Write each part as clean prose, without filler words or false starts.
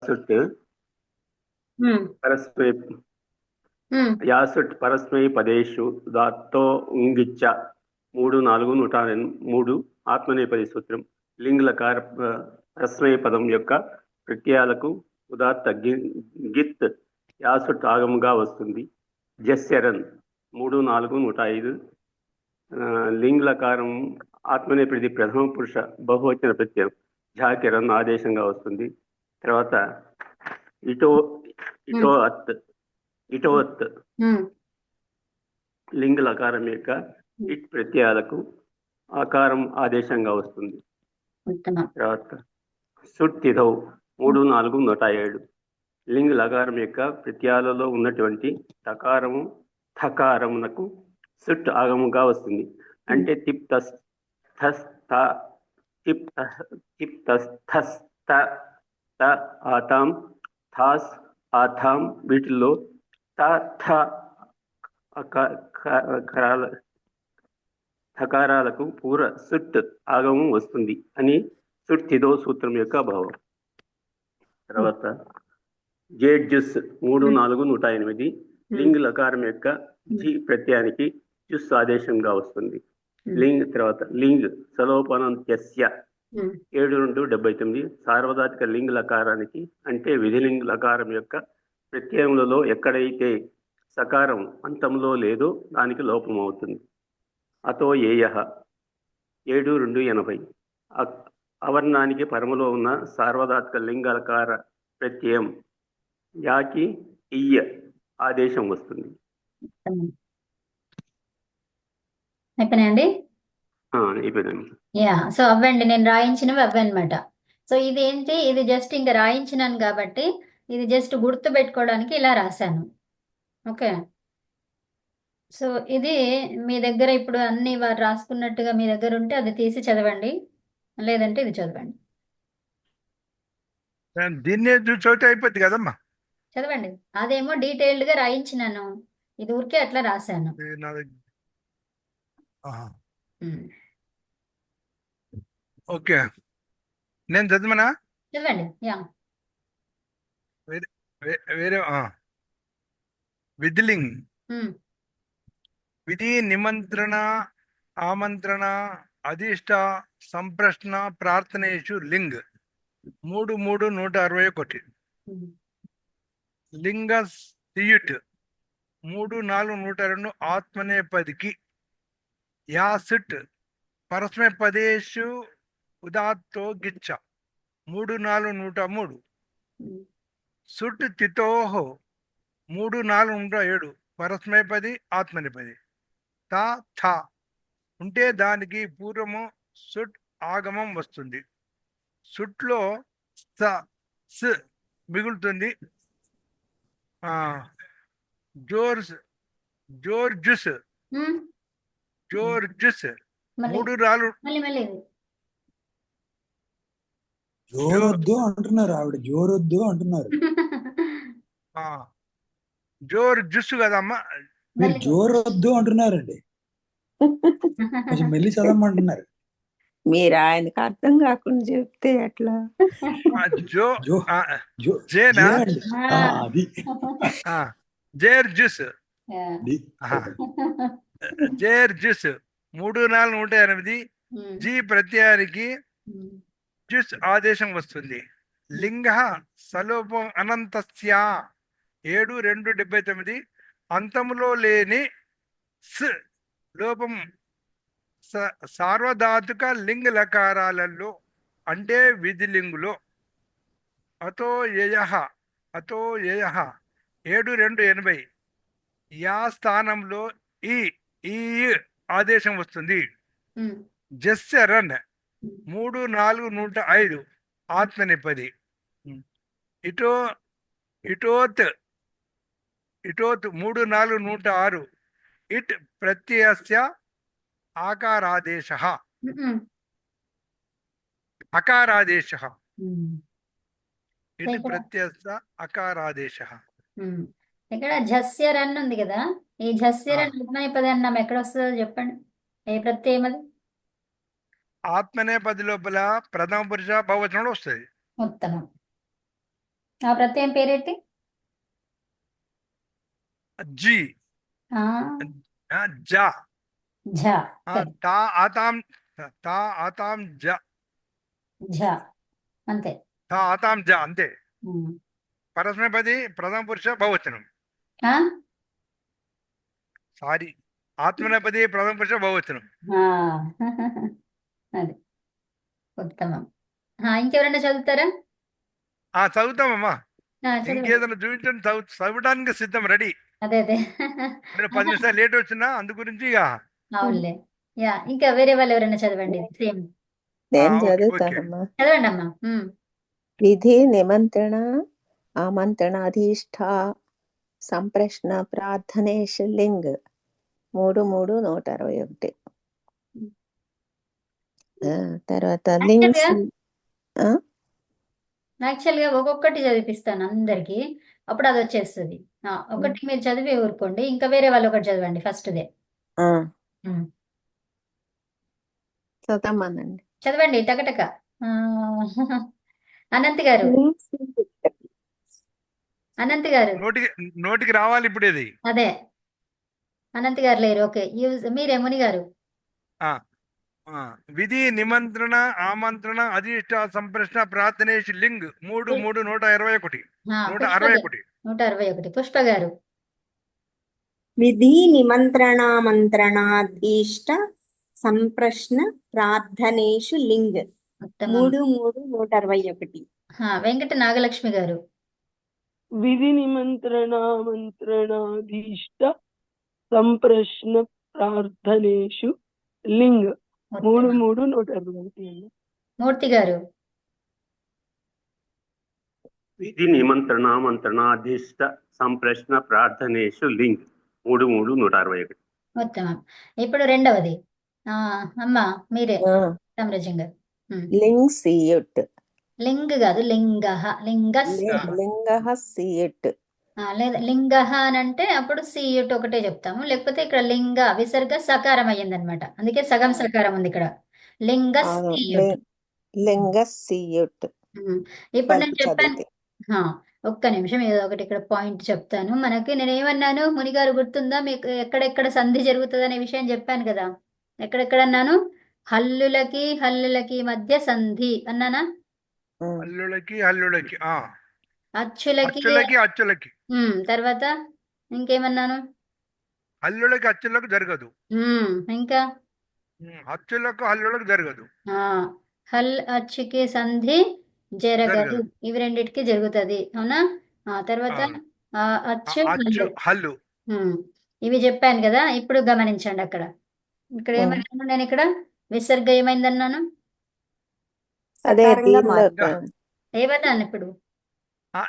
యాసుట్ పరస్మై యాసుట్ పరస్మై పదేషు దాత్తో ఉంగిచ్చ 3 4 103 ఆత్మనేపది సూత్రం. లింగ్ లకార పరస్మై పదం యొక్క ప్రత్యయాలకు ఉదాత్త గిత్ యాసుట్ ఆగముగా వస్తుంది. జస్యరన్ 3 4 105 లింగ్ లకారం ఆత్మనేపది ప్రథమ పురుష బహువచన ప్రత్యయం ఝాకిరన్ ఆదేశంగా వస్తుంది. తర్వాత ఇటోత్ లింగ్ లకారం యొక్క ఇట్ ప్రత్యయాలకు ఆకారం ఆదేశంగా వస్తుంది. తర్వాత సుట్తిధౌ 3 4 107 లింగ్ లకారం యొక్క ప్రత్యయాలలో ఉన్నటువంటి తకారము థకారమునకు సుట్ ఆగముగా వస్తుంది. అంటే తిప్ తస్ థస్ త తిప్ తిప్ తస్ థస్ త త ఆతాం థాస్ ఆథాం వీటిల్లో త థ థకారాలకు పూర సుట్ ఆగమం వస్తుంది అని సుట్తిదో సూత్రం యొక్క భావం. తర్వాత జేడ్ జుస్ 3 4 108 లింగ్ లకారం యొక్క జి ప్రత్యయానికి జుస్ ఆదేశంగా వస్తుంది. తర్వాత లింగ్ సలోపనంత్యస్య 7 2 79 సార్వధాతుక లింగ్ లకారానికి అంటే విధిలింగ్ లకారం యొక్క ప్రత్యయములలో ఎక్కడైతే సకారం అంతంలో లేదో దానికి లోపం అవుతుంది. అతో ఏయ 7 2 80 అవర్ణానికి పరములో ఉన్న సార్వధాతుక లింగలకార ప్రత్యయం యాకి ఇయ్య ఆదేశం వస్తుంది. అయిపోయినాయండి. అయిపోయిందండి. సో అవ్వండి, నేను రాయించినవి అవ్వన్నమాట. సో ఇది ఏంటి, ఇది జస్ట్ ఇంకా రాయించినాను కాబట్టి ఇది జస్ట్ గుర్తు పెట్టుకోవడానికి ఇలా రాశాను. ఓకే, సో ఇది మీ దగ్గర ఇప్పుడు అన్ని వారు రాసుకున్నట్టుగా మీ దగ్గర ఉంటే అది తీసి చదవండి, లేదంటే ఇది చదవండి. దీన్నే చదివితే అయిపోద్ది కదమ్మా. చదవండి, అదేమో డీటెయిల్డ్ గా రాయించినాను, ఇది ఊరికే అట్లా రాశాను. ఓకే, నేను చదవనా? చదవండి. వేరే విధిలింగ్ విధి నిమంత్రణ ఆమంత్రణ అధిష్ట సంప్రశ్న ప్రార్థనేషు లింగ్ 3 3 161 లింగ సియుట్ 3 4 102 ఆత్మనేపదికి యాసిట్ పరస్మై పదేషు ఉదాత్తో గిచ్చ 3 4 103 సుట్ తితోహో 3 4 107 పరస్మైపది ఆత్మనేపది తా థా ఉంటే దానికి పూర్వము సుట్ ఆగమం వస్తుంది. సుట్లో స మిగులుతుంది. జోర్జుస్ 3 4 జోరొద్దు అంటున్నారు ఆవిడ, జోరొద్దు అంటున్నారు. జోర్జుస్ కదమ్మా, మీరు జోరొద్దు అంటున్నారండి, కొంచెం మెల్లి చదవమంటున్నారు. మీరు ఆయనకు అర్థం కాకుండా చెప్తే ఎట్లా? జేర్జుస్ 3 4 108 జీ ప్రత్యయానికి జుస్ ఆదేశం వస్తుంది. లింగ సలోపం అనంతస్య 7 2 79 అంతములో లేని స్ లోపం సార్వధాతుక లింగ లకారాలలో అంటే విధిలింగులో. అతో యయ 7 2 80 యా స్థానంలో ఈ ఆదేశం వస్తుంది. జస్యరన్ 3 4 105 ఆత్మనేపది. ఇటోత్ 3 4 106 ఇట్ ప్రత్యయస్య అకారాదేశః ఇట్ ప్రత్యయస్య అకారాదేశః. ఇక్కడ ఝస్యరన్ ఉంది కదా, ఈ ఝస్యరన్ ఆత్మనేపది అన్నం ఎక్కడ వస్తుందో చెప్పండి, ఏ ప్రత్యయం అది? ఆత్మనేపది లోపల ప్రథమ పురుష బహువచనంలో వస్తుంది. ఉత్తమం. ఆ ప్రత్యయం పేరేంటి? జి ఆ, జ ఝ. తా ఆతాం తా ఆతాం జ ఝ అంతే. తా ఆతాం జ అంతే. ఉమ్. పరస్మైపది ప్రథమ పురుష బహువచనం. ఆ? సారీ, ఆత్మనేపది ప్రథమ పురుష బహువచనం. ఆ. అది ఉత్తమం. ఇంకెవరైనా చదువుతారా? చదువుతామమ్మా. చదవండి. ఇంకేదైనా చూపించండి, చదవడానికి సిద్ధం, రెడీ. అదే అదే. మీరు 10 నిమిషాలు లేట్ వచ్చినా అందు గురించి ఇక. అవునులే. యా, ఇంకా వేరే వాళ్ళు ఎవరైనా చదవండి. సేమ్ నేను ఓకే ఓకే. చదువుతానమ్మా. చదవండి అమ్మా. విధి నిమంత్రణ ఆమంత్రణాధీష్ఠా సంప్రశ్న ప్రార్థనేష్ లింగ్ 3:3 161. తర్వాత లింగ్స్. యాక్చువల్గా ఒక్కొక్కటి చదివిపిస్తాను అందరికి, అప్పుడు అది వచ్చేస్తుంది. ఒకటి మీరు చదివి ఊరుకోండి, ఇంకా వేరే వాళ్ళు ఒకటి చదవండి ఫస్ట్దే. చదవమనండి. చదవండి టకటక. అనంత్ గారు, అనంత్ గారు. నోటికి రావాలి ఇప్పుడు ఇది. అదే అనంత్ గారు లేరు. ఓకే, మీరే ముని గారు. విధి నిమంత్రణ ఆమంత్రణ అధిష్ట సంప్రశ్న ప్రార్థనేష్ లింగ్ 3:3 121. 161. పుష్ప గారు. విధి నిమంత్రణామంత్రణాధీష్ట సంప్రశ్న ప్రార్థనేషు లింగ్ ఉత్తమం. 3:3 161. వెంకట నాగలక్ష్మి గారు. విధి నిమంత్రణామంత్రణాధీష్ట సంప్రశ్న ప్రార్థనేషు లింగ్ 3:3 161. మూర్తి గారు. విధి నిమంత్రణామంత్రణాధీష్ట సంప్రశ్న ప్రార్థనేషు లింగ్ 3:3 161. ఉత్తమం. ఇప్పుడు రెండవది. అమ్మా మీరే సామ్రాజ్యం గారు. లింగ్ సియుట్. లింగ్ కాదు, లింగహ. లింగస్. లింగః సియుట్. లేదా లింగహ అని అంటే అప్పుడు సియుట్ ఒకటే చెప్తాము, లేకపోతే ఇక్కడ లింగ విసర్గ సకారం అయ్యింది అనమాట, అందుకే సగం సకారం ఉంది ఇక్కడ. లింగస్ సియుట్. లింగస్ సియుట్. ఇప్పుడు నేను చెప్పాను. ఒక్క నిమిషం, ఏదో ఒకటి ఇక్కడ పాయింట్ చెప్తాను. మనకి నేను ఏమన్నాను మునిగారు, గుర్తుందా మీకు? ఎక్కడెక్కడ సంధి జరుగుతుంది అనే విషయం చెప్పాను కదా. ఎక్కడెక్కడ అన్నాను? హల్లులకి మధ్య సంధి అన్నానా? హల్లులకి అచ్చులకి. తర్వాత ఇంకేమన్నాను? హల్లులకి అచ్చులకు జరగదు. ఇంకా హల్లులకు జరగదు. అచ్చుకి సంధి జరగదు, ఇవి రెండిటికి జరుగుతుంది, అవునా? తర్వాత అచ్చు హల్లు. ఇవి చెప్పాను కదా. ఇప్పుడు గమనించండి, ఇక్కడ ఏమన్నాను నేను? ఇక్కడ విసర్గ ఏమైందన్నాను? ఏమన్నాను ఇప్పుడు?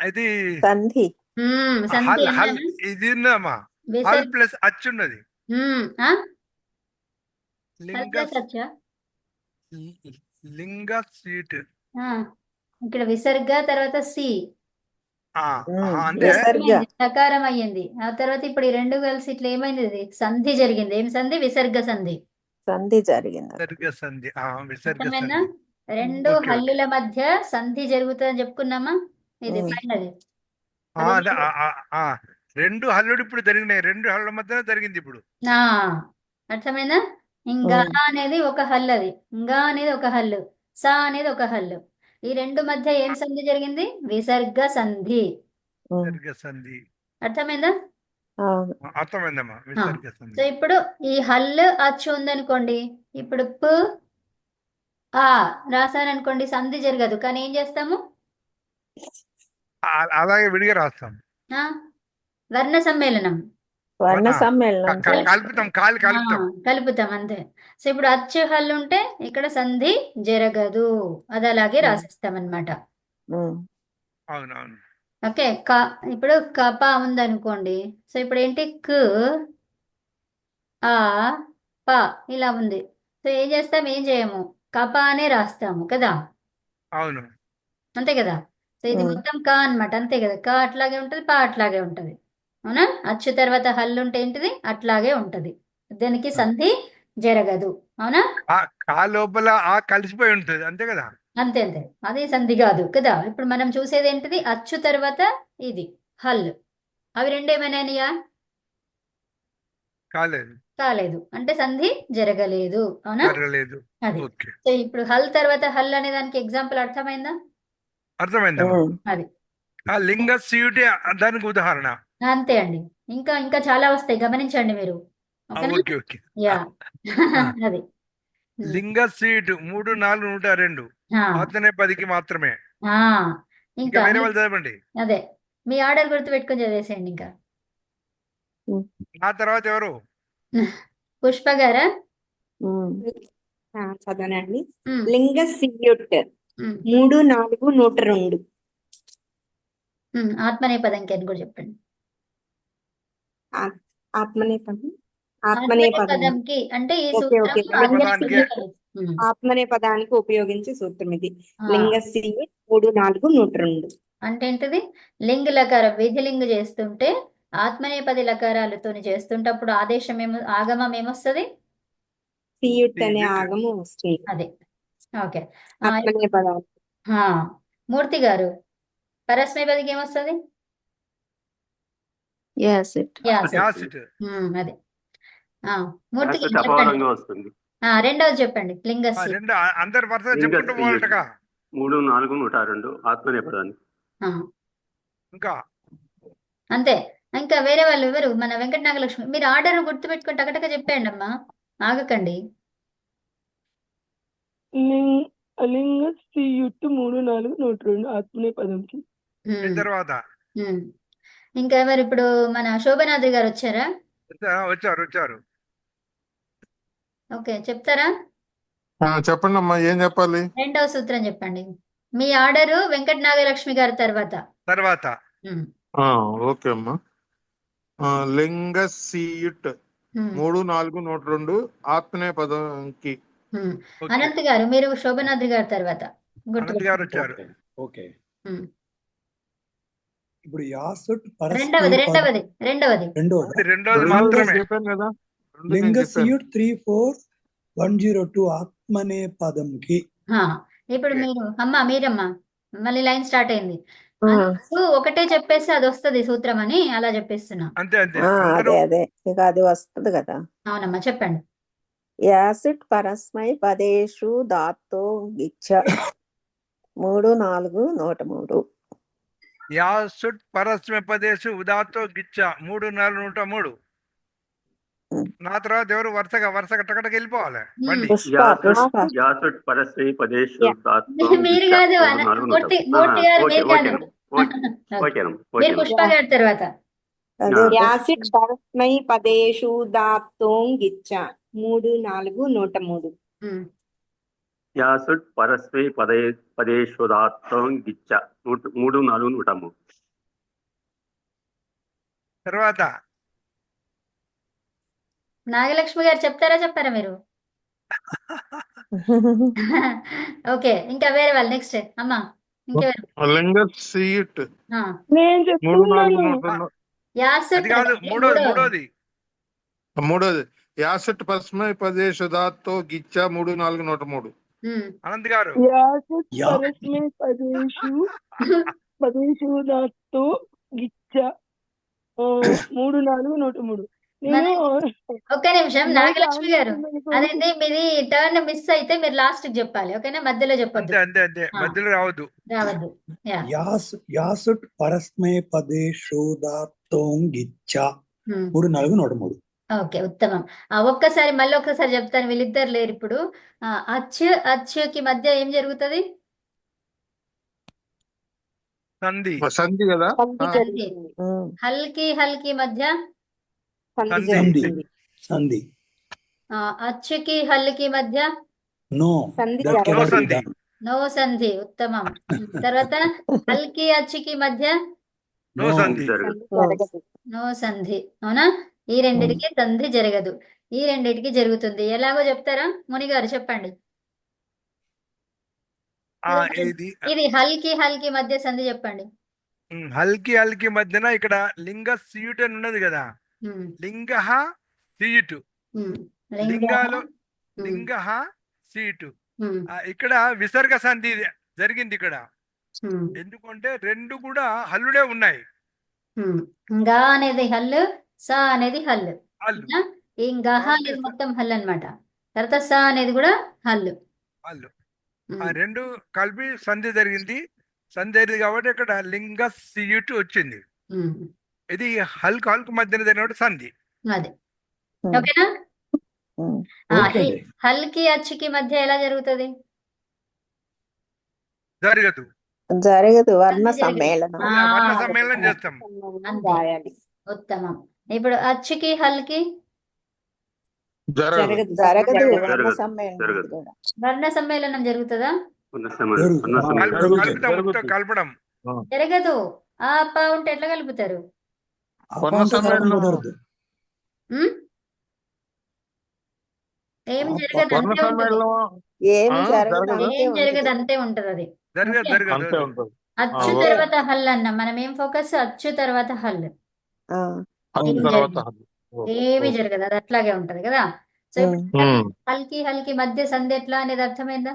ఇది సంధి ఇది ప్లస్ అచ్చున్నది. లింగ సీట్. ఇక్కడ విసర్గ తర్వాత సి అంటే సకారం అయ్యింది. ఆ తర్వాత ఇప్పుడు ఈ రెండు కలిసి ఇట్లా ఏమైంది? ఇది సంధి జరిగింది. ఏం సంధి? విసర్గ సంధి జరిగింది. అర్థమైందా? రెండు హల్లుల మధ్య సంధి జరుగుతుందని చెప్పుకున్నామా? ఇది ఫైనల్. రెండు హల్లుడు ఇప్పుడు జరిగినాయి, రెండు హల్లుల మధ్య జరిగింది ఇప్పుడు. అర్థమైందా? ఇంకా అనేది ఒక హల్లు, అది ఇంకా అనేది ఒక హల్లు, సా అనేది ఒక హల్లు. ఈ రెండు మధ్య ఏం సంధి జరిగింది? విసర్గ సంధి. అర్థమైందా? అర్థమైందమ్మా. సో ఇప్పుడు ఈ హల్లు అచ్చు ఉందనుకోండి, ఇప్పుడు ప్ ఆ రాసాననుకోండి, సంధి జరగదు. కానీ ఏం చేస్తాము? అలాగే విడిగా రాస్తాం. వర్ణ సమ్మేళనం కలుపుతాం అంతే. సో ఇప్పుడు అచ్చు హల్లు ఉంటే ఇక్కడ సంధి జరగదు, అది అలాగే రాసిస్తాం అనమాట. ఓకే. ఇప్పుడు కప ఉందనుకోండి, సో ఇప్పుడు ఏంటి? క్ ఆ ప ఇలా ఉంది. సో ఏం చేస్తాం? ఏం చేయము, కప అనే రాస్తాము కదా. అవును, అంతే కదా. సో ఇది మొత్తం క అనమాట, అంతే కదా. క అట్లాగే ఉంటది, ప అట్లాగే ఉంటది, అవునా? అచ్చు తర్వాత హల్లు ఉంటే ఏంటిది? అట్లాగే ఉంటది, దానికి సంధి జరగదు, అవునా? లోపల కలిసిపోయి ఉంటది, అంతే కదా. అంతే అంతే, అది సంధి కాదు కదా. ఇప్పుడు మనం చూసేది ఏంటిది, అచ్చు తర్వాత ఇది హల్, అవి రెండు ఏమైనాయా? కాలేదు, కాలేదు, అంటే సంధి జరగలేదు, అవునా? జరగలేదు. అది. ఓకే, సో ఇప్పుడు హల్ తర్వాత హల్ అనే దానికి ఎగ్జాంపుల్ అర్థమైందా? అర్థమైందమ్మా. అది ఆ లింగ సీయుటే దానికి ఉదాహరణ. అంతే అండి. ఇంకా ఇంకా చాలా వస్తాయి, గమనించండి మీరు. ఓకేనా? Okay okay. యా ఆ, అది. లింగ సీటు 3, 4, 102 ఆ, అతనే 10కి మాత్రమే. ఆ, ఇంకా ఇంకా వేరే వాళ్ళు చదవండి. అదే, మీ ఆర్డర్ గుర్తు పెట్టుకొని చదివేసేయండి ఇంకా. ఆ తర్వాత ఎవరు? పుష్ప గారా? చదవనండి. ఉమ్, లింగ సియుట్ ఉమ్, 3, 4, 102. ఆత్మనేపదంకి అని కూడా చెప్పండి. ఆత్మనేపదం. ఆత్మనేపదం. పదంకి అంటే ఈ ఓకే సూత్రం ఓకే. ఆత్మనేపదానికి. లింగ ఆత్మనేపది సియుట్ కలిసి. ఉమ్, ఆత్మనేపదానికి ఉపయోగించే సూత్రం ఇది. ఆ, లింగ సియుట్ 3, 4, 102. అంటే ఏంటిది, లింగ్ లకారం విధిలింగ్ చేస్తుంటే ఆత్మనేపది లకారాలతోని చేస్తుంటప్పుడు ఆదేశం ఆగమం ఏమొస్తుంది? సియుట్ అనే సీయుట్. ఆగము వస్తుంది అదే. ఓకే. ఆత్మనేపదాలు. మూర్తి గారు, పరస్మైపదికి ఏమొస్తుంది? యాసిడ్. యాసిడ్. యాసిడ్. అదే. మూర్తి గారు చెప్పండి. అపవాదంగా వస్తుంది. రెండవది చెప్పండి, లింగస్సు. రెండు అందరు వరుసగా లింగ చెప్పుకుంటూ పోవాలటగా. 3, 4, 102 ఆత్మనేపదానికి. ఇంకా అంతే. ఇంకా వేరే వాళ్ళు ఎవరు? మన వెంకట నాగలక్ష్మి. మీరు ఆర్డర్ గుర్తుపెట్టుకుని టకటక చెప్పేయండి అమ్మా, ఆగకండి. లింగ సియుట్ 3, 4, 102 ఆత్మనేపదంకి. ఉమ్, తర్వాత ఉమ్. ఇంకా ఎవరు ఇప్పుడు? మన శోభనాద్రి గారు వచ్చారా? వచ్చారు. ఓకే, చెప్తారా? చెప్పండి అమ్మా, ఏం చెప్పాలి? రెండవ సూత్రం చెప్పండి. మీ ఆర్డరు వెంకట నాగలక్ష్మి గారి తర్వాత. ఉమ్, ఓకే అమ్మా. లింగ సీయుట్ ఉమ్, 3, 4, 102 ఆత్మనేపదంకి. ఉమ్. ఓకే. అనంత్ గారు, మీరు శోభనాద్రి గారి తర్వాత అనంత్ గారు గుర్తుపెట్టుకోండి. వచ్చారు. ఓకే. ఉమ్. ఇప్పుడు యాసట్ రెండవది రెండవది రెండవది రెండోదా? అది రెండోది రెండు మాత్రమే. చెప్పాను కదా, రెండు లింగ నేను చెప్పాను. సియుట్ 3, 4, 102 ఆత్మనేపదంకి. ఇప్పుడు ఓకే. మీరు మీరమ్మా, మళ్ళీ లైన్ స్టార్ట్ అయింది. అందరూ ఒకటే చెప్పేసి అది వస్తుంది సూత్రం అని అలా చెప్పేస్తున్నా. అంతే అదే అదే ఇక అది వస్తుంది కదా. అవునమ్మా, చెప్పండి. యాసిడ్ పరస్మై పదేషు ధాతో గిచ్చ 3, 4, 103. యాసుట్ పరస్మే పదేశు ఉదాతో గిచ్చ 3, 4, 103. నా తర్వాత ఎవరు? వరుసగా టకటక వెళ్ళిపోవాలి బండి. యాసట్ పరస్మై పదేషు మీరు కాదు, మూర్తి గారు మీరు కాదు. మీరు పుష్ప గారి తర్వాత. అదే యాసిడ్ పరస్మై పదేషు దాప్తోంగిచ్చ 3, 4, 103. యాసట్ పరస్మై పదేషుదాత్తం గిచ్చ 3, 4, 103. తర్వాత నాగలక్ష్మి గారు చెప్తారా చెప్పారా మీరు? ఓకే, ఇంకా వేరే వాళ్ళు నెక్స్ట్ అమ్మా, ఇంకెవరు? లింగ సీయుట్ నేను 3, 4, చెప్తున్నాను. 102. యాసట్ అది కాదు, మూడోది. మూడోది యాసట్ పరస్మై పదేషు ధాతో గిచ్చ 3, 4, 103. అనంత్ గారు. యాసిడ్ పరస్మై పదేషు దాతో గిచ్చ 3, 4, 103. నేను ఒక్క నిమిషం నాగలక్ష్మి గారు, అదైతే మీది టర్న్ మిస్ అయితే మీరు లాస్ట్ కి చెప్పాలి, ఓకేనా? మధ్యలో చెప్పొద్దు, అంతే మధ్యలో రావద్దు. యాసట్ పరస్మై పదేషుదాత్తోంగిచ్చ 3, 4, 103. ఓకే, ఉత్తమం. ఒక్కసారి మళ్ళీ ఒక్కసారి చెప్తాను, వీళ్ళిద్దరు లేరు ఇప్పుడు. అచ్చుకి మధ్య ఏం జరుగుతుంది? సంధి కదా. హల్కి మధ్య సంధి. అచ్చుకి హల్కి మధ్య నో నో సంధి, ఉత్తమం. తర్వాత హల్కి అచ్చుకి మధ్య నో సంధి. నో సంధి, అవునా? ఈ రెండిటికి సంధి జరగదు, ఈ రెండిటికి జరుగుతుంది. ఎలాగో చెప్తారా? మునిగారు చెప్పండి. ఇది హల్కి మధ్య సంధి చెప్పండి. హల్కి మధ్యన ఇక్కడ లింగ సీయుట్ అని ఉన్నది కదా. లింగ సీయుట్, లింగాలో లింగ సీయుట్. ఉమ్, ఇక్కడ విసర్గ సంధి జరిగింది ఇక్కడ. ఉమ్, ఎందుకంటే రెండు కూడా హల్లుడే ఉన్నాయి. ఉమ్. గా అనేది హల్లు, స అనేది హల్లు. హల్లు ఓకేనా? ఈ గహ కాబట్టి అనేది మొత్తం హల్లు అన్నమాట. తర్వాత స అనేది కూడా హల్లు. హల్లు ఉమ్, ఆ రెండు కలిపి సంధి జరిగింది. సంధి జరిగింది కాబట్టి ఇక్కడ లింగ సియుట్ వచ్చింది. ఉమ్. ఇది హల్కు హల్కు మధ్యన జరిగిన సంధి. అది ఉమ్, ఓకేనా? ఉమ్. ఓకే ఈ అండి. హల్కి అచ్చుకి మధ్య ఎలా జరుగుతుంది? జరగదు. జరగదు. వర్ణ సంధి జరగదు. సమ్మేళనం. వర్ణ సమ్మేళనం చేస్తాం. అంతే. రాయాలి. ఉత్తమం. ఇప్పుడు అచ్చుకి హల్కి జరగదు. జరగదు. జరగదు. జరగదు. వర్ణ జరగదు. సమ్మేళనం జరగదు. ఇది కూడా. వర్ణ సమ్మేళనం జరుగుతుందా? జరుగుతుంది. కలుపుతాం. కలపడం జరగదు. ఆ ప ఉంటే ఎట్లా కలుపుతారు? వర్ణ సమ్మేళనం. కుదరదు. ఉమ్? ఏం జరగదు, వర్ణ అంతే ఉంటుంది. సమ్మేళనం ఏమి ఆ, జరగదు. జరగదు. అంతే ఏం జరగదు, ఉంటుంది. అంతే ఉంటది అది. జరగదు. ఓకే? జరగదు. అంతే ఉంటుంది. అచ్చు ఓకే. తర్వాత హల్ అన్నాం. మనం ఏం ఫోకస్? అచ్చు తర్వాత హల్. ఆ, ఏం తర్వాత జరగదు. ఏమి జరగదు, అది అట్లాగే ఉంటది కదా. సో ఇప్పుడు ఉమ్, హల్కి మధ్య సంధి ఎట్లా అనేది అర్థమైందా?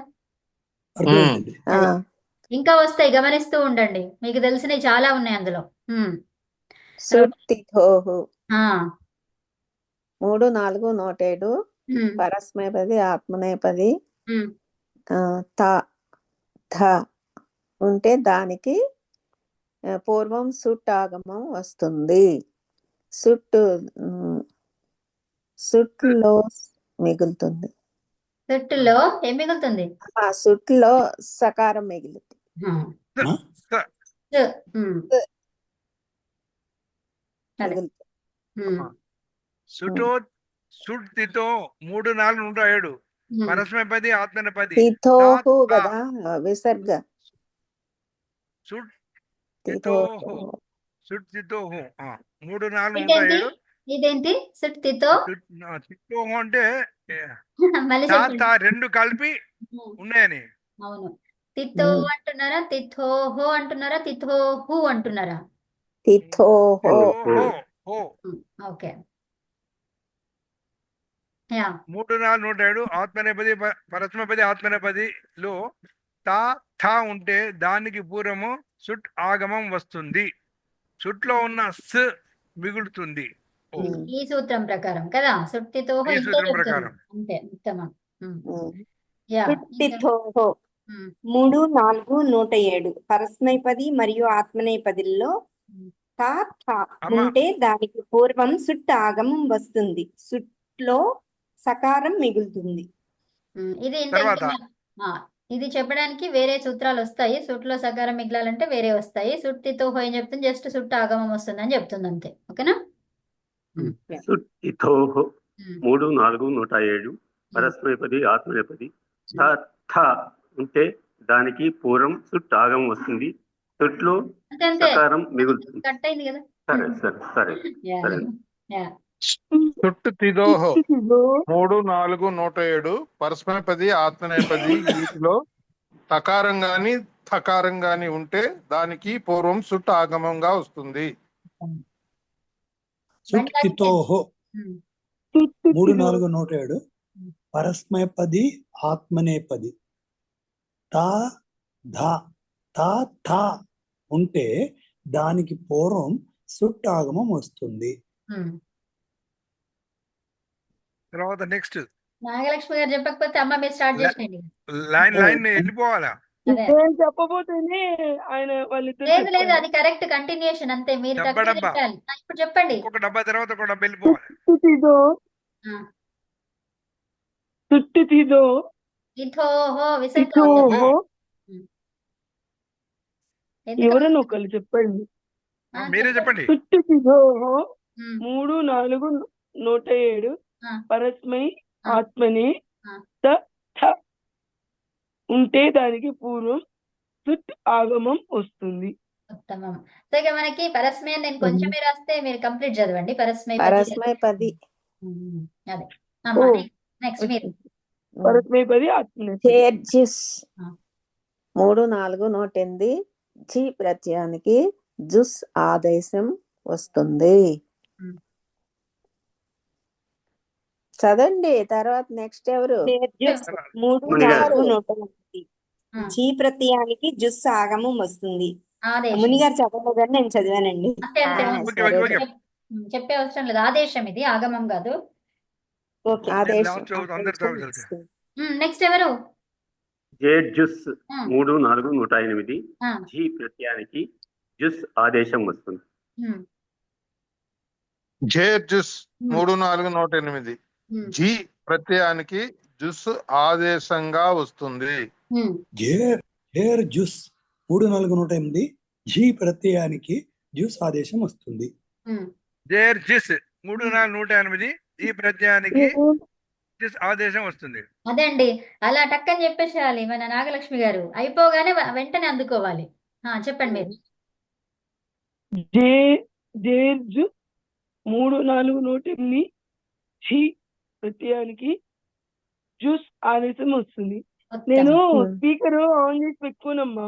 అర్థమైందండి. ఆ, ఇంకా వస్తాయి, గమనిస్తూ ఉండండి. మీకు తెలిసినవి చాలా ఉన్నాయి అందులో. సుట్టిథోహు ఆ, 3, 4, 107 ఉమ్, పరస్మైపది ఆత్మనేపది ఉమ్, త థ ఉంటే దానికి పూర్వం సుట్ ఆగమం వస్తుంది. సుట్టు సుట్లో మిగులుతుంది. చెట్టులో ఏం మిగులుతుంది? ఆ సుట్లో సకారం మిగులుతుంది. ఆ? ఉమ్, అదే. మిగులుతుంది. ఉమ్, సుటో సుట్ తితో 3, 4, 107 ఉమ్. పరస్మైపది ఆత్మనేపది తిథోహు కదా విసర్గ. సుట్ తిథోహు. తితోహు సుట్ తితోహు 3, 4, ఇదేంటి 107 ఇదేంటి సుట్టితో? తితోహు అంటే మళ్ళీ తా చెప్పండి. తా రెండు కలిపి ఉమ్, ఉన్నాయని. అవును. తితో అంటున్నారా, తిథోహో అంటున్నారా, తిథోహు అంటున్నారా? తిథోహో. తితోహో హో ఓకే. యా 3, 4, 107 ఆత్మనేపది పరస్మైపది ఆత్మనేపదిలో తా థా ఉంటే దానికి పూర్వము సుట్ ఆగమం వస్తుంది. సుట్లో ఉన్న స్ మిగులుతుంది. ఓ ఈ సూత్రం ప్రకారం కదా. సుట్టితోహో ఈ ఇంతే సూత్రం చెప్తుంది. ప్రకారం. అంతే, ఉత్తమం. ఉమ్. యా సుట్టిథోహో ఉమ్, 3, 4, 107 పరస్మైపది మరియు ఆత్మనేపదిలో తా థా అమ్మ ఉంటే దానికి పూర్వం సుట్ ఆగమం వస్తుంది. సుట్లో సకారం మిగులుతుంది. ఇది తర్వాత ఇది చెప్పడానికి వేరే సూత్రాలు వస్తాయి. సుట్లో సకారం మిగలాలంటే వేరే వస్తాయి. సుట్టితోహో ఏం చెప్తుంది? జస్ట్ సుట్టు ఆగమం వస్తుంది అని చెప్తుంది అంతే. ఓకేనా? సుట్టిథోః ఉమ్, 3, 4, 107 పరస్మైపది ఆత్మనేపది థ థ ఉంటే దానికి పూర్వం సుట్ ఆగం వస్తుంది. సుట్లో అంతే అంతే. సకారం మిగులుతుంది. కట్ అయింది కదా. సరే సరే సరే యా సరే. యా సుట్టు తిదోహో సుట్టిథిదో 3, 4, 107 పరస్మైపది ఆత్మనేపది వీటిలో తకారం గాని థకారం గాని ఉంటే దానికి పూర్వం సుట్ ఆగమంగా వస్తుంది. సుట్టితోహో ఉమ్, 3, సుట్టిథిదో 4, 107 పరస్మైపది ఆత్మనేపది తా ధా తా థా ఉంటే దానికి పూర్వం సుట్టాగమం వస్తుంది. ఉమ్. తర్వాత నెక్స్ట్ నాగలక్ష్మి గారు చెప్పకపోతే అమ్మ మీరు స్టార్ట్ చేసేయండి. లైన్ వెళ్ళిపోవాలా. అదే నేను చెప్పబోతేనే ఆయన వాళ్ళిద్దరు లేదు లేదు, చెప్పారు. అది కరెక్ట్ కంటిన్యూషన్ అంతే. మీరు డబ్బా టక్కున డబ్బా. చెప్పాలి. ఇప్పుడు చెప్పండి. ఒక్కొక్క డబ్బా తర్వాత ఒక డబ్బా వెళ్ళిపోవాలి. సుట్టిథిదో ఆ, సుట్టిథిదో ఇథోహో విసర్గ తిథోహో ఎందుకు? ఎవరన్నా ఒకళ్ళు చెప్పండి. మీరే చెప్పండి. సుట్టిథిదోహో ఉమ్, 3, 4, 107 ఆ, పరస్మై ఆ, ఆత్మని ఆ. త థ ఉంటే దానికి పూర్వం సుట్ ఆగమం వస్తుంది. ఉత్తమం. సో ఇక మనకి పరస్మై నేను కొంచెమే రాస్తే మీరు కంప్లీట్ చదవండి. పరస్మై పది. పరస్మైపది. అదే అమ్మా. ఓ. నెక్స్ట్ మీరు. పరస్మైపది ఆత్మనేపది. చేర్జిస్ ఆ. 3, 4, 108 జి ప్రత్యయానికి జుస్ ఆదేశం వస్తుంది. ఉమ్. చదండి తర్వాత నెక్స్ట్ ఎవరు జుస్ మూడు మునిగారు. నాలుగు 108. ఆ, జీ ప్రత్యయానికి జుస్ ఆగమం వస్తుంది. ఆదేశం. మునిగారు చదవలేదని నేను చదివానండి. అంతే అంతే ఆ, ఉంది. సరే. ఓకే. చెప్పే అవసరం లేదు. ఆదేశం ఇది, ఆగమం కాదు. ఓకే. ఆదేశం లాస్ట్ అందరి తర్వాత చదివితే. నెక్స్ట్ ఎవరు? జే జుస్ ఆ, 3 4 108. ఆ, జీ ప్రత్యయానికి జుస్ ఆదేశం వస్తుంది. ఉమ్, జే జుస్ ఉమ్, 3 4 108. ఉమ్, జీ ప్రత్యయానికి జుస్ ఆదేశంగా వస్తుంది. ఉమ్, జేర్ జుస్ 3 4 108. జీ ప్రత్యయానికి జ్యూస్ ఆదేశం వస్తుంది. ఉమ్. జేర్ జిస్ 3 4 108. ఈ ప్రత్యయానికి జిస్ ఆదేశం వస్తుంది. అదే అండి, అలా టక్కని చెప్పేసేయాలి మన నాగలక్ష్మి గారు. అయిపోగానే వెంటనే అందుకోవాలి. చెప్పండి మీరు. జేర్జ్ 3 4 108. జీ ప్రత్యయానికి జ్యూస్ ఆదేశం వస్తుంది. ఉత్తమం. నేను ఉమ్. స్పీకర్ ఆన్ చేసి పెట్టుకోనమ్మా.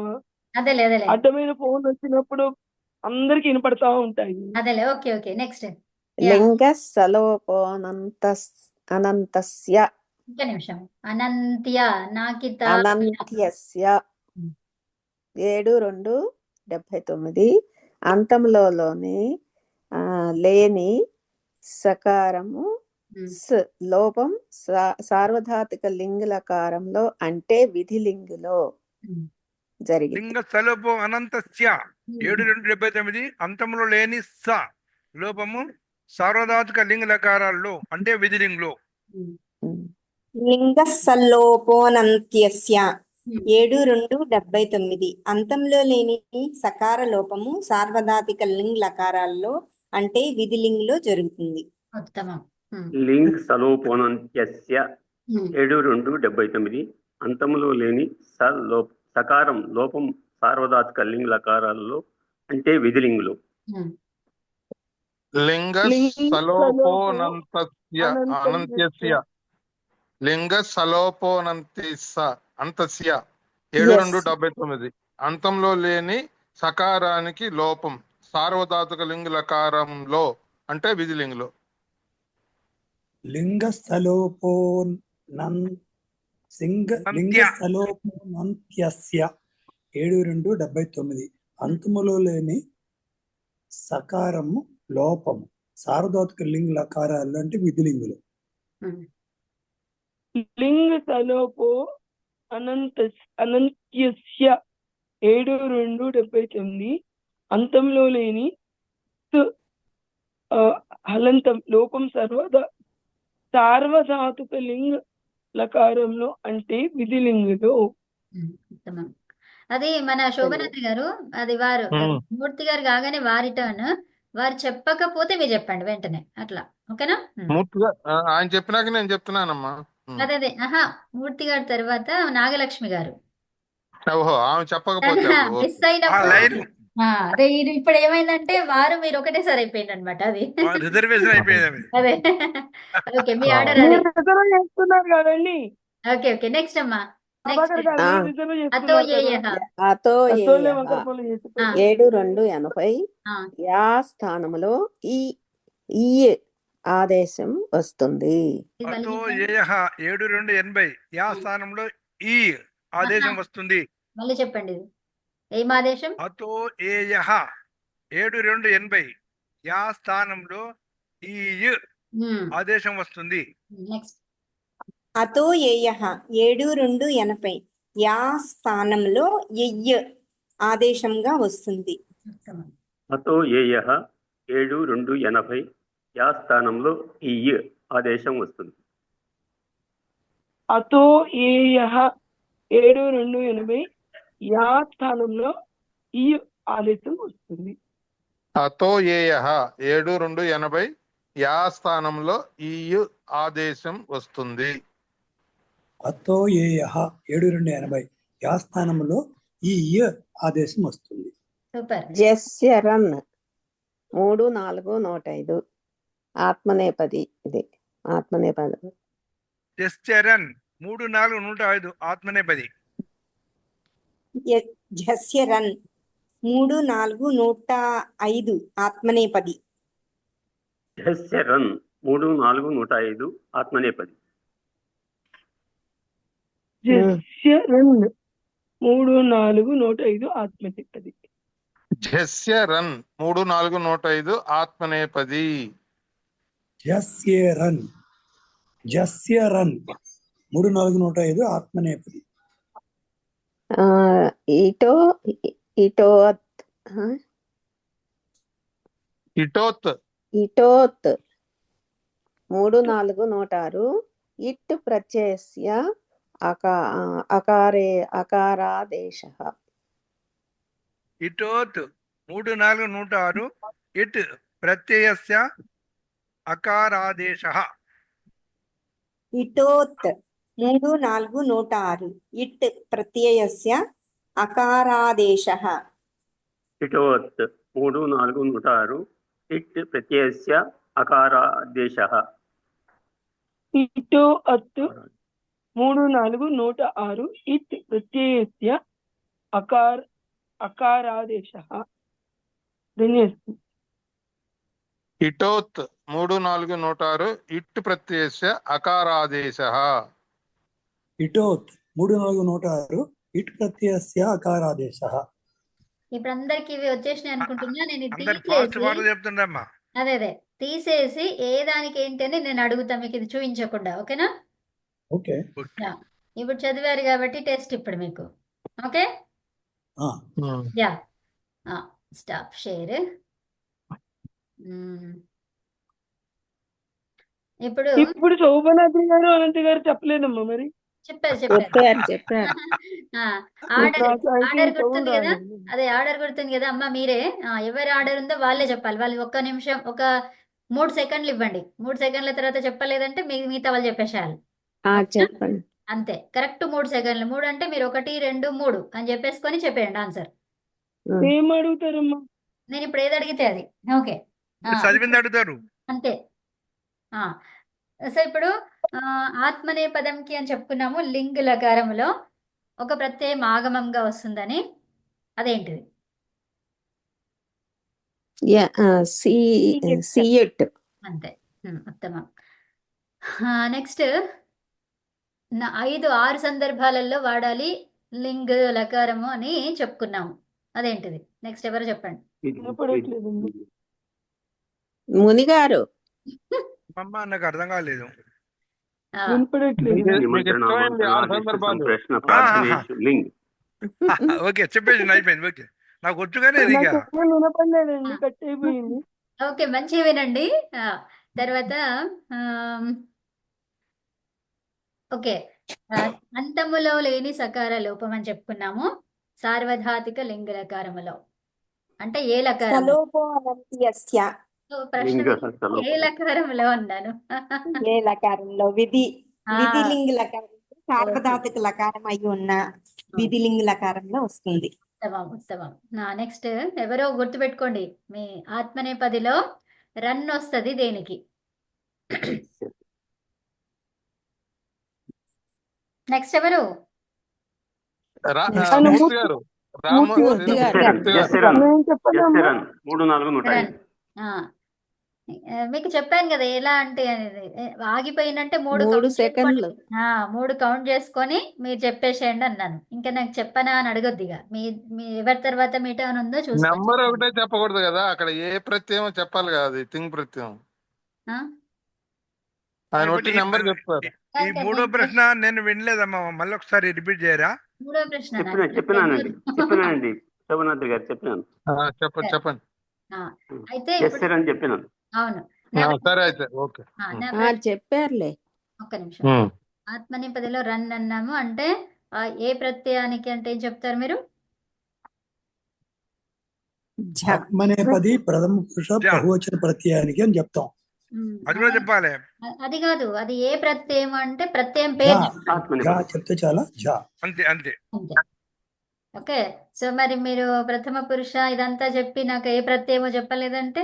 అదేలే అదేలే అడ్డమైన ఫోన్ వచ్చినప్పుడు అందరికి వినపడతా ఉంటాయి. అదేలే. Okay okay, next. లింగ సలోపోనంత అనంతస్య ఒక్క నిమిషం. అనంత్య నాకిత అనంత్యస్య 7 2 79. అంతంలోని లేని సకారము స్ లోపం సార్వధాతుక లింగులకారంలో అంటే విధిలింగులో జరిగింది. లింగ సలోపం అనంతస్య 7 2 79. అంతంలో లేని స లోపము సార్వధాతుక లింగ లకారాల్లో అంటే విధిలింగ్లో. లింగ సల్లోపోనంత్యస్య 7 2 79. అంతంలో లేని సకార లోపము సార్వధాతిక లింగ్ లకారాల్లో అంటే విధిలింగ్లో జరుగుతుంది. ఉత్తమం. లింగ్ సలోపోనంత్యస్య 7 2 79. అంతములో లేని సకారం లోపం సార్వధాతుక లింగ్ లకారాల్లో అంటే విధిలింగులో. లింగ సలోపోనంతస్య అనంత్యస్య లింగ సలోపోనంతస్య 7 2 79. అంతంలో లేని సకారానికి లోపం సార్వధాతుక లింగ లకారంలో అంటే విధిలింగులో. లింగ సలోపోనంత్యస్య 7 2 79. అంతములో లేని సకారము లోపము సార్వధాతుక లింగ లకారాలు అంటే విధిలింగులు. లింగ సలోపో అనంత్యస్య 7 2 79. అంతంలో లేని హలంతం లోపం సార్వధాతుక లింగ లకారంలో అంటే విధిలింగులో. ఉత్తమం. అది మన శోభనాద్రి గారు, అది వారు మూర్తి గారు కాగానే వారి టర్న్. వారు చెప్పకపోతే మీరు చెప్పండి వెంటనే, అట్లా. ఓకేనా? మూర్తిగా ఆయన చెప్పినాక నేను చెప్తున్నానమ్మా. అదే అదే. మూర్తి గారి తర్వాత నాగలక్ష్మి గారు. ఓహో ఆమె చెప్పకపోతే అప్పుడు మిస్ అయినప్పుడు అదే ఇప్పుడు ఏమైందంటే వారు మీరు ఒకటేసారి అయిపోయింది అనమాట. అది రిజర్వేషన్ అయిపోయింది. అదే. ఓకే, మీ ఆర్డర్ మీరు అదే. రిజర్వ్ చేస్తున్నారు కదండి. ఓకే ఓకే, నెక్స్ట్ అమ్మా. ప్రభాకర్ గారు మీరు రిజర్వ్ అతో చేస్తున్నారు కదా. అతో అసోలే వంకరపల్లి చేసి 7 2 80. యా స్థానంలో ఈ ఆదేశం వస్తుంది. అతో ఏయః 7 2 80. యా స్థానంలో ఈ ఆదేశం వస్తుంది. మళ్ళీ చెప్పండి, ఇది ఏం ఆదేశం? అతో ఏయః 7 2 80. యా స్థానంలో ఈ ఆదేశం వస్తుంది. నెక్స్ట్. అతో ఏయః 7 2 80. యా స్థానంలో యయ్య ఆదేశంగా వస్తుంది. అతో ఏయః 7 2 80. యా స్థానంలో ఈ ఆదేశం వస్తుంది. అతో ఏయః 7 2 80. యా స్థానంలో ఈ ఆదేశం వస్తుంది. అతో ఏయః 7 2 80. యా స్థానంలో ఈ ఆదేశం వస్తుంది. అతో ఏయః 7 2 80. యా స్థానంలో ఈ ఆదేశం వస్తుంది. సూపర్. జస్యరన్ 3 4 105. ఆత్మనేపది. ఇది ఆత్మనేపది. జస్చరన్ 3 4 105. ఆత్మనేపది. జస్య రన్ 3 4 105. ఆత్మనేపది. జస్య రన్ 3, 4, 105 ఆత్మనేపది. జస్య రన్ 3, 4, 105 ఆత్మనేపది. జస్య రన్ 3, 4, 105 ఆత్మనేపది. జస్య రన్ 3, 4, 105 ఆత్మనేపది. ఇటో ఇటోత్ ఇటోత్ 3, 4, 106 ఇట్ ప్రత్యయస్య అకారాదేశః. ఇటోత్ 3, 4, 106 ఇట్ ప్రత్యయస్య అకారాదేశః. ఇటోత్ 3, 4, 106 ఇట్ ప్రత్యయస్య అకారాదేశః. ఇటోత్ 3, 4, 106 ఇట్ ప్రత్యయస్య అకారాదేశః. ఇటో అత్ 3, 4, 106 ఇట్ ప్రత్యయస్య అకారాదేశః. ఇటోత్ 3, 4, 106 ఇట్ ప్రత్యయస్య అకారాదేశః. ఇటోత్ 3, 4, 106 ఇట్ ప్రత్యయస్య అకారాదేశః. ఇప్పుడు అందరికి ఇవి వచ్చేసినాయి అనుకుంటున్నా. నేను ఇది అందరు ఫాస్ట్ తీసేసి ఫాస్ట్ చెప్తుండమ్మా. అదే తీసేసి ఏ దానికి ఏంటి అని నేను అడుగుతా, మీకు ఇది చూపించకుండా. ఓకేనా? ఓకే. యా. ఇప్పుడు చదివారు కాబట్టి టెస్ట్ ఇప్పుడు మీకు. Okay, yeah. Stop share. ఇప్పుడు ఇప్పుడు శోభనాద్రి గారు అనంత్ గారు చెప్పలేదమ్మా మరి. చెప్పారు. చెప్పారు. ఆర్డర్ నాకు అయితే ఆర్డర్ సౌండ్ గుర్తుంది కదా? రాలేదు. అదే ఆర్డర్ గుర్తుంది కదా అమ్మ? మీరే ఎవరి ఆర్డర్ ఉందో వాళ్ళే చెప్పాలి. వాళ్ళు ఒక్క నిమిషం, ఒక 3 సెకండ్లు ఇవ్వండి. 3 సెకండ్ల తర్వాత చెప్పలేదంటే మిగతా వాళ్ళు చెప్పేసేయాలి. చెప్పండి. అంతే, కరెక్ట్ 3 సెకండ్లు. 3 అంటే మీరు 1, 2, 3 అని చెప్పేసుకొని చెప్పేయండి ఆన్సర్. ఏం అడుగుతారమ్మా? నేను ఇప్పుడు ఏది అడిగితే అది. ఓకే, చదివింది అడుగుతారు. అంతే. సో ఇప్పుడు ఆత్మనే పదంకి అని చెప్పుకున్నాము. లింగ్ లకారములో ఒక ప్రత్యయం ఆగమంగా వస్తుందని. అదేంటిది? సియట్. అంతే, ఉత్తమం. నెక్స్ట్ 5, 6 సందర్భాలలో వాడాలి లింగ్ లకారము అని చెప్పుకున్నాము. అదేంటిది? నెక్స్ట్ ఎవరు చెప్పండి. వినపడట్లేదండి. మునిగారు. అమ్మ నాకు అర్థం కాలేదు. వినపడట్లేదు. మీకు ఇష్టమైంది 6 సందర్భాలు. ప్రశ్న ప్రార్థనేషు లింగ్. ఓకే, చెప్పేసి అయిపోయింది. ఓకే, నాకు వచ్చుగానే ఇది ఇక. నాకు అసలు వినపడలేదండి, కట్ అయిపోయింది. ఓకే, మంచిగా వినండి. తర్వాత ఓకే, అంతములో లేని సకార లోపం అని చెప్పుకున్నాము. సార్వధాతిక లింగ లకారములో అంటే ఏ లకారం? సలోపో అనంత్యస్య. ప్రశ్న ఏ లకారంలో అన్నాను? ఏ లకారంలో? విధిలింగ లకారం సార్వధాతుక లకారం అయి ఉన్న విధిలింగ లకారంలో వస్తుంది. ఉత్తమం. నెక్స్ట్ ఎవరో గుర్తుపెట్టుకోండి, మీ ఆత్మనేపదిలో రన్ వస్తుంది దేనికి? నెక్స్ట్ ఎవరు? మూర్తి గారు. మూర్తి గారు. నేను చెప్పానమ్మా. 3, 4, 105. మీకు చెప్పాను కదా ఎలా అంటే అనేది. ఆగిపోయినంటే 3 సెకండ్లు 3 కౌంట్ చేసుకొని మీరు చెప్పేసేయండి అన్నాను. ఇంకా నాకు చెప్పనా అని అడగొద్దు. ఇక మీ ఎవరి తర్వాత మీ టర్న్ ఉందో నెంబర్ ఒకటే చెప్పకూడదు కదా, అక్కడ ఏ ప్రత్యయం చెప్పాలి కదా, అది తింగ్ ప్రత్యయం. ఆయన ఒకటి నెంబర్ చెప్తారు. ఈ మూడో ప్రశ్న నేను వినలేదమ్మా, మళ్ళీ ఒకసారి రిపీట్ చేయరా? మూడో ప్రశ్న చెప్పినానండి శోభనాథ్ గారు చెప్పినాను. చెప్పండి. అయితే అని చెప్పినాను. అవును, సరే అయితే ఓకే. చెప్పారులే. ఒక్క నిమిషం. ఆత్మనేపదిలో రన్ అన్నాము అంటే ఏ ప్రత్యయానికి అంటే ఏం చెప్తారు మీరు? ఆత్మనేపది ప్రథమ పురుష బహువచన ప్రత్యయానికి అని చెప్తాం. అది కూడా చెప్పాలి. అది కాదు, అది ఏ ప్రత్యయం అంటే ప్రత్యయం పేరు చెప్తే చాలా. అంతే అంతే. ఓకే, సో మరి మీరు ప్రథమ పురుష ఇదంతా చెప్పి నాకు ఏ ప్రత్యయమో చెప్పలేదంటే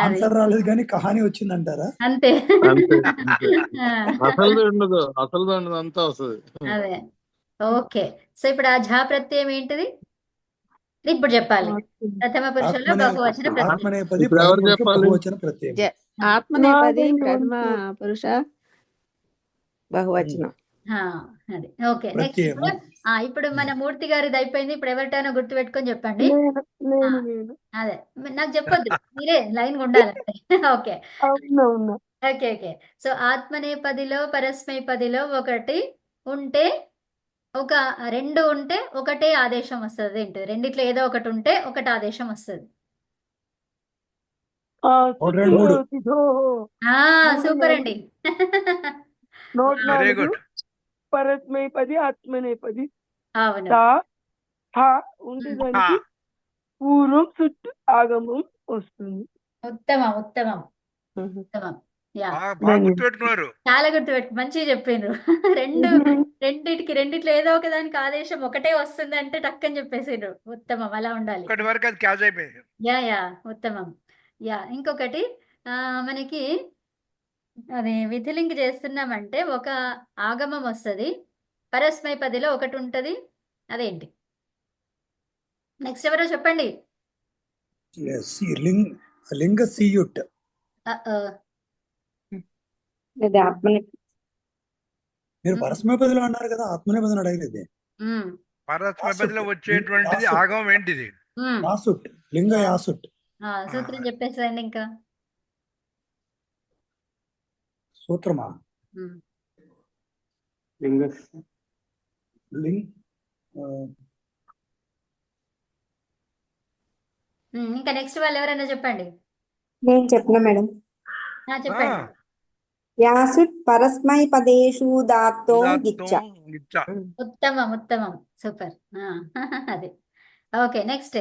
ఆన్సర్ రాలేదు కానీ కహాని వచ్చిందంటారా? అంతే. అసలు ఉండదు అంతా వస్తుంది. అదే. ఓకే, సో ఇప్పుడు ఆ ఝా ప్రత్యయం ఏంటిది? ఇప్పుడు చెప్పాలి. ప్రథమ పురుషుల్లో బహువచన ప్రత్యయం. ఆత్మనేపది ఇప్పుడు ఎవరు ప్రథమ పురుష చెప్పాలి? బహువచన ప్రత్యయం. ఆత్మనేపది నాదండి ప్రథమ వంతు. పురుష బహువచనం. ఆ, అది ఓకే. నెక్స్ట్ ప్రత్యయము. ఇప్పుడు మన మూర్తి గారిది అయిపోయింది. ఇప్పుడు ఎవరిటైనా గుర్తు పెట్టుకొని చెప్పండి. నేను అదే నాకు చెప్పొద్దు, మీరే లైన్ ఉండాలంటే. ఓకే అవునవును. Okay okay. సో ఆత్మనేపదిలో పరస్మైపదిలో ఒకటి ఉంటే ఒక రెండు ఉంటే ఒకటే ఆదేశం వస్తుంది. ఏంటి రెండిట్లో ఏదో ఒకటి ఉంటే ఒకటి ఆదేశం వస్తుంది. ఒకటి, రెండు, మూడు. సూపర్ అండి. నూట వెరీ నాలుగు గుడ్. పరస్మైపది ఆత్మనేపది. అవును. తా థా ఉంటే దానికి పూర్వం చుట్టూ ఆగమం వస్తుంది. ఉత్తమం ఉత్తమం ఉత్తమం. యా, బాగా గుర్తుపెట్టుకున్నారు. చాలా గుర్తుపెట్టు, మంచిగా చెప్పిండ్రు. రెండిట్లో ఏదో ఒక దానికి ఆదేశం ఒకటే వస్తుంది అంటే టక్కని చెప్పేసిండ్రు. ఉత్తమం, అలా ఉండాలి. ఒకటి వరకు అది క్యాచ్ అయిపోయింది. యా ఉత్తమం. ఇంకొకటి మనకి అది విధిలింక్ చేస్తున్నామంటే ఒక ఆగమం వస్తుంది, పరస్మైపదిలో ఒకటి ఉంటుంది. అదేంటి? నెక్స్ట్ ఎవరో చెప్పండి. లింగ సీయుట్. అది ఆత్మనేపది. మీరు పరస్మైపదిలో అన్నారు కదా, ఆత్మనేపదిని అడగలేదు. పరస్మైపదిలో వచ్చేటువంటిది ఆగమం ఏంటిది? యాసుట్, లింగ యాసుట్. సూత్రం చెప్పేసండి ఇంకా. సూత్రమా? లింగ ఇంకా నెక్స్ట్ వాళ్ళు ఎవరైనా చెప్పండి. నేను చెప్పిన మేడం. చెప్పండి. యాసుట్ పరస్మైపదేషు దాత్తో గిచ్చ. ఉత్తమం ఉత్తమం, సూపర్. అది ఓకే. నెక్స్ట్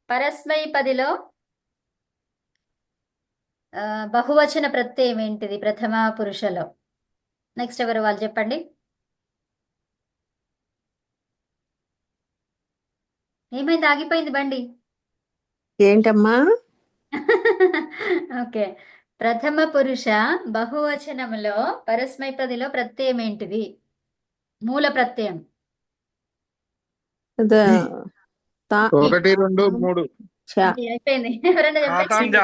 పరస్మైపదిలో బహువచన ప్రత్యయం ఏంటిది ప్రథమ పురుషలో? నెక్స్ట్ ఎవరు వాళ్ళు చెప్పండి. ఏమైంది, ఆగిపోయింది బండి? ఏంటమ్మా? ఓకే. ప్రథమ పురుష బహువచనంలో పరస్మైపదిలో ప్రత్యయం ఏంటిది? మూల ప్రత్యయం. ఒకటి, రెండు, మూడు. అయిపోయింది. ఎవరైనా చెప్పండి.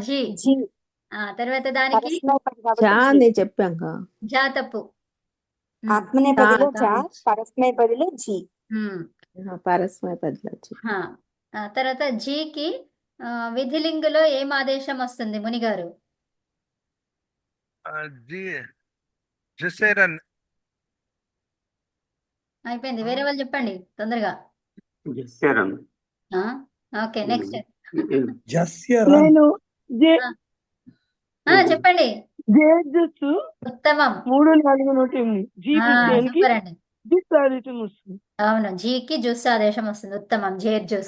జీ. జీ. తర్వాత దానికి పరస్మైపది కాబట్టి జీ. చెప్పాక జా తప్పు. ఆత్మనేపదిలో జా, పరస్మైపదిలో జీ. పరస్మైపదిలో తర్వాత జీకి విధిలింగులో ఏం ఆదేశం వస్తుంది మునిగారు? అయిపోయింది. వేరే వాళ్ళు చెప్పండి తొందరగా. ఓకే. నెక్స్ట్ నేను చెప్పండి. జేజస్సు ఉత్తమం. 3, 4, 108. జీ ప్రత్యయానికి సూపర్ అండి. జిస్ ఆదేశం వస్తుంది. అవును, జీకి జుస్ ఆదేశం వస్తుంది. ఉత్తమం, జేర్ జుస్.